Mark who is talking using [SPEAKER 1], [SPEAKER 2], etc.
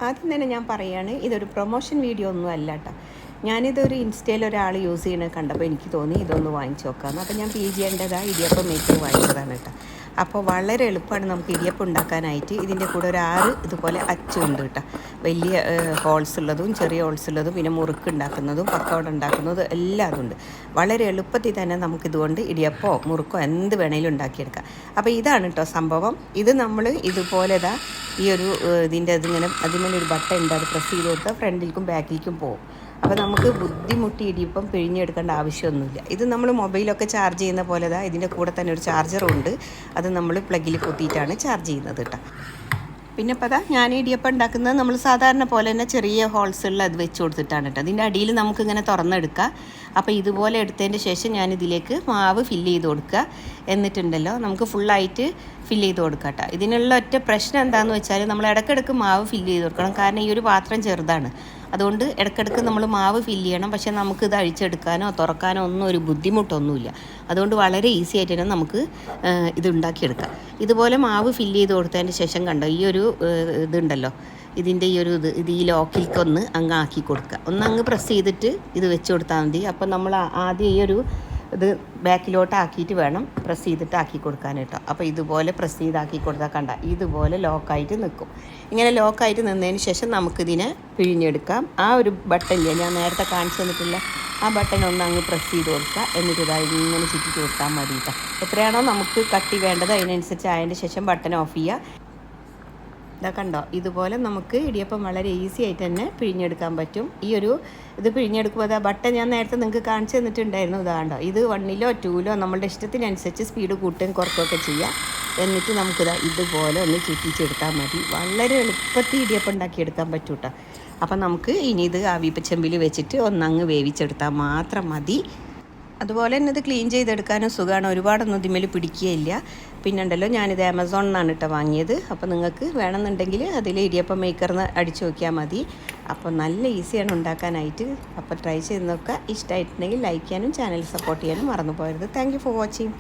[SPEAKER 1] ആദ്യം തന്നെ ഞാൻ പറയുകയാണ്, ഇതൊരു പ്രൊമോഷൻ വീഡിയോ ഒന്നും അല്ല കേട്ടോ. ഞാനിതൊരു ഇൻസ്റ്റയിൽ ഒരാൾ യൂസ് ചെയ്യണത് കണ്ടപ്പോൾ എനിക്ക് തോന്നി ഇതൊന്ന് വാങ്ങിച്ച് നോക്കാമെന്ന്. അപ്പോൾ ഞാൻ PGൻ്റെതായ ഇടിയപ്പം മേക്കർ വാങ്ങിച്ചതാണ് കേട്ടോ. അപ്പോൾ വളരെ എളുപ്പമാണ് നമുക്ക് ഇടിയപ്പം ഉണ്ടാക്കാനായിട്ട്. ഇതിൻ്റെ കൂടെ ഒരു 6 ഇതുപോലെ അച്ചുണ്ട് കേട്ടോ. വലിയ ഹോൾസ് ഉള്ളതും ചെറിയ ഹോൾസ് ഉള്ളതും പിന്നെ മുറുക്ക് ഉണ്ടാക്കുന്നതും പക്കവട ഉണ്ടാക്കുന്നതും എല്ലാം അതുണ്ട്. വളരെ എളുപ്പത്തിൽ തന്നെ നമുക്കിതുകൊണ്ട് ഇടിയപ്പമോ മുറുക്കോ എന്ത് വേണേലും ഉണ്ടാക്കിയെടുക്കാം. അപ്പോൾ ഇതാണ് കേട്ടോ സംഭവം. ഇത് നമ്മൾ ഇതുപോലെ ഈ ഒരു ഇതിൻ്റെ ഇതിങ്ങനെ അതിന്മേൽ ഒരു ബട്ടൺ ഉണ്ട്, അത് പ്രസ് ചെയ്ത് കൊടുത്താൽ ഫ്രണ്ടിലേക്കും ബാക്കിലേക്കും പോകും. അപ്പോൾ നമുക്ക് ബുദ്ധിമുട്ടി ഇടിയപ്പം പിഴിഞ്ഞെടുക്കേണ്ട ആവശ്യമൊന്നുമില്ല. ഇത് നമ്മൾ മൊബൈലൊക്കെ ചാർജ് ചെയ്യുന്ന പോലെ ഇതിൻ്റെ കൂടെ തന്നെ ഒരു ചാർജറും ഉണ്ട്. അത് നമ്മൾ പ്ലഗിൽ കുത്തിയിട്ടാണ് ചാർജ് ചെയ്യുന്നത് കേട്ടോ. പിന്നെ ഇപ്പോൾ ഞാൻ ഇടിയപ്പം ഉണ്ടാക്കുന്നത് നമ്മൾ സാധാരണ പോലെ തന്നെ ചെറിയ ഹോൾസുള്ള അത് വെച്ച് കൊടുത്തിട്ടാണ് കേട്ടോ. അതിൻ്റെ അടിയിൽ നമുക്കിങ്ങനെ തുറന്നെടുക്കാം. അപ്പോൾ ഇതുപോലെ എടുത്തതിൻ്റെ ശേഷം ഞാനിതിലേക്ക് മാവ് ഫില്ല് ചെയ്ത് കൊടുക്കുക. എന്നിട്ടുണ്ടല്ലോ നമുക്ക് ഫുള്ളായിട്ട് ഫില്ല് ചെയ്ത് കൊടുക്കാം കേട്ടോ. ഇതിനുള്ള ഒറ്റ പ്രശ്നം എന്താണെന്ന് വെച്ചാൽ നമ്മൾ ഇടയ്ക്കിടയ്ക്ക് മാവ് ഫില്ല് ചെയ്ത് കൊടുക്കണം. കാരണം ഈ ഒരു പാത്രം ചെറുതാണ്, അതുകൊണ്ട് ഇടയ്ക്കിടയ്ക്ക് നമ്മൾ മാവ് ഫില്ല് ചെയ്യണം. പക്ഷേ നമുക്കിത് അഴിച്ചെടുക്കാനോ തുറക്കാനോ ഒന്നും ഒരു ബുദ്ധിമുട്ടൊന്നുമില്ല. അതുകൊണ്ട് വളരെ ഈസി ആയിട്ട് തന്നെ നമുക്ക് ഇത് ഉണ്ടാക്കിയെടുക്കാം. ഇതുപോലെ മാവ് ഫില്ല് ചെയ്ത് കൊടുത്തതിന് ശേഷം കണ്ടോ ഈ ഒരു ഇതുണ്ടല്ലോ, ഇതിൻ്റെ ഈ ഒരു ഇത് ഈ ലോക്കിലേക്കൊന്ന് അങ്ങ് ആക്കി കൊടുക്കുക. അങ്ങ് പ്രസ് ചെയ്തിട്ട് ഇത് വെച്ച് കൊടുത്താൽ മതി. അപ്പം നമ്മൾ ആദ്യം ഈ ഒരു ഇത് ബാക്കിലോട്ട് ആക്കിയിട്ട് വേണം പ്രസ് ചെയ്തിട്ട് ആക്കി കൊടുക്കാൻ കേട്ടോ. അപ്പോൾ ഇതുപോലെ പ്രസ് ചെയ്താക്കി കൊടുത്താൽ കണ്ട ഇതുപോലെ ലോക്കായിട്ട് നിൽക്കും. ഇങ്ങനെ ലോക്കായിട്ട് നിന്നതിന് ശേഷം നമുക്കിതിനെ പിഴിഞ്ഞെടുക്കാം. ആ ഒരു ബട്ടണില്ല ഞാൻ നേരത്തെ കാണിച്ചു തന്നിട്ടില്ല, ആ ബട്ടൺ ഒന്ന് അങ്ങ് പ്രസ് ചെയ്ത് കൊടുക്കുക. എന്നിട്ട് ഇങ്ങനെ ചുറ്റി കൊടുത്താൽ മതി കേട്ടോ. എത്രയാണോ നമുക്ക് കട്ടി വേണ്ടത് അതിനനുസരിച്ച് ആയതിൻ്റെ ശേഷം ബട്ടൺ ഓഫ് ചെയ്യുക. ഇതാ കണ്ടോ, ഇതുപോലെ നമുക്ക് ഇടിയപ്പം വളരെ ഈസി ആയിട്ട് തന്നെ പിഴിഞ്ഞെടുക്കാൻ പറ്റും. ഈ ഒരു ഇത് പിഴിഞ്ഞെടുക്കുമ്പോൾ ബട്ടൺ ഞാൻ നേരത്തെ നിങ്ങൾക്ക് കാണിച്ചു തന്നിട്ടുണ്ടായിരുന്നു. ഇതാണ്ടോ, ഇത് 1ലോ 2ലോ നമ്മളുടെ ഇഷ്ടത്തിനനുസരിച്ച് സ്പീഡ് കൂട്ടുകയും കുറക്കുകയൊക്കെ ചെയ്യാം. എന്നിട്ട് നമുക്കിതാ ഇതുപോലെ ഒന്ന് ചുറ്റിച്ചെടുത്താൽ മതി. വളരെ എളുപ്പത്തിൽ ഇടിയപ്പം ഉണ്ടാക്കിയെടുക്കാൻ പറ്റും കേട്ടോ. അപ്പം നമുക്ക് ഇനി ഇത് ആവിപ്പച്ചെമ്പിൽ വെച്ചിട്ട് ഒന്നങ്ങ് വേവിച്ചെടുത്താൽ മാത്രം മതി. അതുപോലെ തന്നെ ഇത് ക്ലീൻ ചെയ്തെടുക്കാനും സുഖമാണ്, ഒരുപാടൊന്നും ഇതിന്മേൽ പിടിക്കുകയില്ല. പിന്നെ ഉണ്ടല്ലോ ഞാനിത് ആമസോണിൽ നിന്നാണ് കേട്ടോ വാങ്ങിയത്. അപ്പോൾ നിങ്ങൾക്ക് വേണമെന്നുണ്ടെങ്കിൽ അതിൽ ഇടിയപ്പം മേക്കറിന് അടിച്ചു നോക്കിയാൽ മതി. അപ്പോൾ നല്ല ഈസിയാണ് ഉണ്ടാക്കാനായിട്ട്. അപ്പോൾ ട്രൈ ചെയ്ത് നോക്കുക. ഇഷ്ടമായിട്ടുണ്ടെങ്കിൽ ലൈക്ക് ചെയ്യാനും ചാനൽ സപ്പോർട്ട് ചെയ്യാനും മറന്നു പോകരുത്. Thank you for watching.